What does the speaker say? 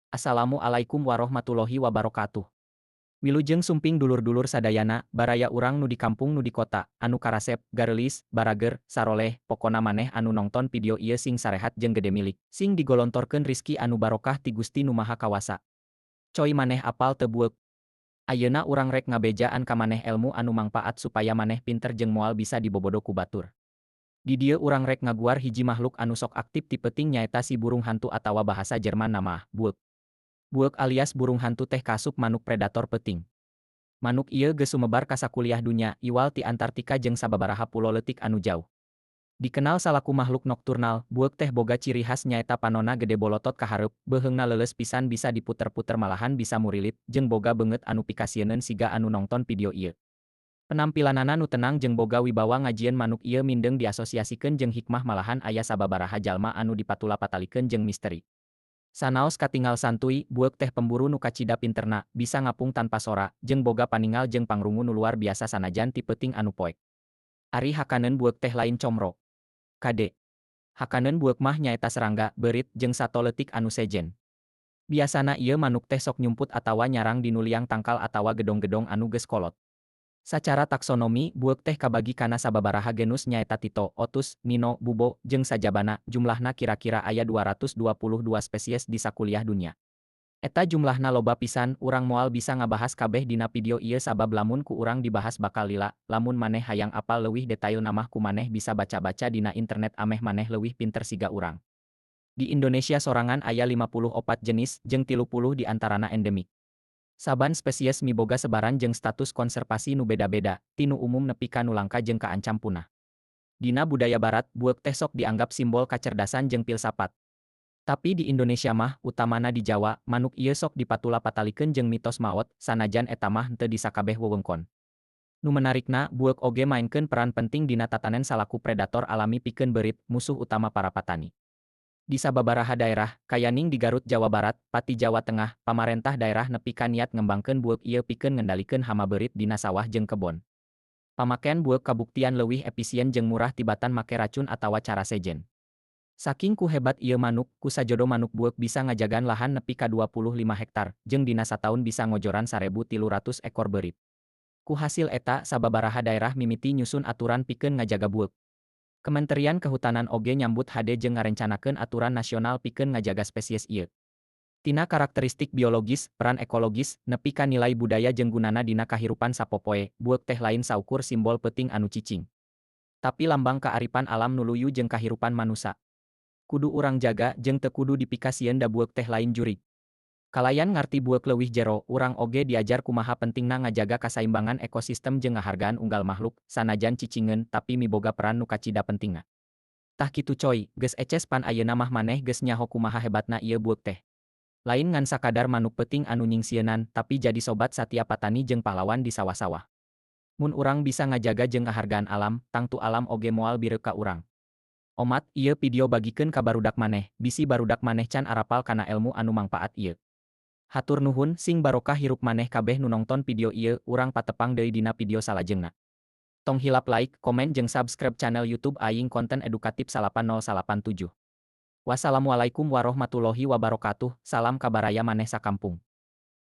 Assalamualaikum warahmatullahi wabarakatuh. Wilujeng sumping dulur-dulur sadayana, baraya urang nu di kampung nu di kota, anu karasep, gareulis, barager, saroleh, pokona maneh anu nongton video ieu sing sarehat jeung gede milik, sing digolontorkeun rizki anu barokah ti Gusti Nu Maha Kawasa. Coy maneh apal teu buek. Ayeuna urang rek ngabejaan ka maneh ilmu anu mangpaat supaya maneh pinter jeung moal bisa dibobodo ku batur. Di dieu urang rek ngaguar hiji makhluk anu sok aktif ti peuting nyaeta si burung hantu atawa bahasa Jerman nama buek. Buek alias burung hantu teh kasup manuk predator peuting. Manuk ieu geus sumebar ka sakuliah dunya, iwal ti Antartika jeung sababaraha pulo leutik anu jauh. Dikenal salaku makhluk nokturnal, buek teh boga ciri khas nyaeta panonna gede bolotot ka hareup, beheungna leuleus pisan bisa diputer-puter malahan bisa murilip, jeung boga beungeut anu pikasieun siga anu nongton video ieu. Penampilanana nu tenang jeung boga wibawa ngajieun manuk ieu mindeng diasosiasikeun jeung hikmah malahan aya sababaraha jalma anu dipatula-patalikeun jeung misteri. Sanaos katingal santuy, buek teh pemburu nu kacida pinterna, bisa ngapung tanpa sora, jeung boga paningal jeung pangrungu nu luar biasa sanajan ti peuting anu poek. Ari hakaneun buek teh lain comro. Kade. Hakaneun buek mah nyaeta serangga, beurit, jeung sato leutik anu sejen. Biasana ieu manuk teh sok nyumput atawa nyarang di nu liang tangkal atawa gedong-gedong anu geus kolot. Sacara taksonomi, buek teh kabagi kana sababaraha genus nyaeta Tito, Otus, Nino, Bubo, jeung sajabana, jumlahna kira-kira aya 222 spesies di sakuliah dunya. Eta jumlahna loba pisan, urang moal bisa ngabahas kabeh dina video ieu sabab lamun ku urang dibahas bakal lila, lamun maneh hayang apal leuwih detailna mah ku maneh bisa baca-baca dina internet ameh maneh leuwih pinter siga urang. Di Indonesia sorangan aya 54 jenis, jeung 30 di antarana endemik. Saban spesies miboga sebaran jeung status konservasi nu beda-beda, ti nu umum nepi ka nu langka jeung kaancam punah. Dina budaya barat, buek teh sok dianggap simbol kacerdasan jeung filsafat. Tapi di Indonesia mah, utamana di Jawa, manuk ieu sok dipatula-patalikeun jeung mitos maot, sanajan eta mah henteu di sakabeh wewengkon. Nu menarikna, buek oge mainkeun peran penting dina tatanen salaku predator alami pikeun beurit, musuh utama para patani. Di sababaraha daerah, kayaning di Garut Jawa Barat, Pati Jawa Tengah, pamarentah daerah nepi ka niat ngembangkeun buek ieu pikeun ngendalikeun hama beurit dina sawah jeung kebon. Pamakean buek kabuktian leuwih efisien jeung murah tibatan make racun atawa cara sejen. Saking ku hebat ieu manuk, ku sajodo manuk buek bisa ngajagan lahan nepi ka 25 hektar, jeung dina sataun bisa ngojoran 1.300 ekor beurit. Ku hasil eta, sababaraha daerah mimiti nyusun aturan pikeun ngajaga buek. Kementerian Kehutanan oge nyambut hade jeung ngarencanakeun aturan nasional pikeun ngajaga spesies ieu. Tina karakteristik biologis, peran ekologis, nepi ka nilai budaya jeung gunana dina kahirupan sapopoe, buek teh lain saukur simbol peuting anu cicing. Tapi lambang kaaripan alam nu luyu jeung kahirupan manusa. Kudu urang jaga jeung teu kudu dipikasieun da buek teh lain jurig. Kalayan ngarti buek leuwih jero, urang oge diajar kumaha pentingna ngajaga kasaimbangan ekosistem jeung ngahargaan unggal makhluk, sanajan cicingeun tapi miboga peran nu kacida pentingna. Tah kitu coy, geus eces pan ayeuna mah maneh geus nyaho kumaha hebatna ieu buek teh. Lain ngan sakadar manuk peuting anu nyingsieunan, tapi jadi sobat satia patani jeung pahlawan di sawah-sawah. Mun urang bisa ngajaga jeung ngahargaan alam, tangtu alam oge moal bireu ka urang. Omat, ieu video bagikeun ka barudak maneh, bisi barudak maneh can arapal kana ilmu anu mangpaat ieu. Hatur nuhun, sing barokah hirup maneh kabeh nu nongton video ieu, urang patepang deui dina video salajengna. Tong hilap like, komen jeung subscribe channel YouTube aing konten edukatif 8087. Wassalamualaikum warahmatullahi wabarakatuh, salam kabaraya maneh sakampung.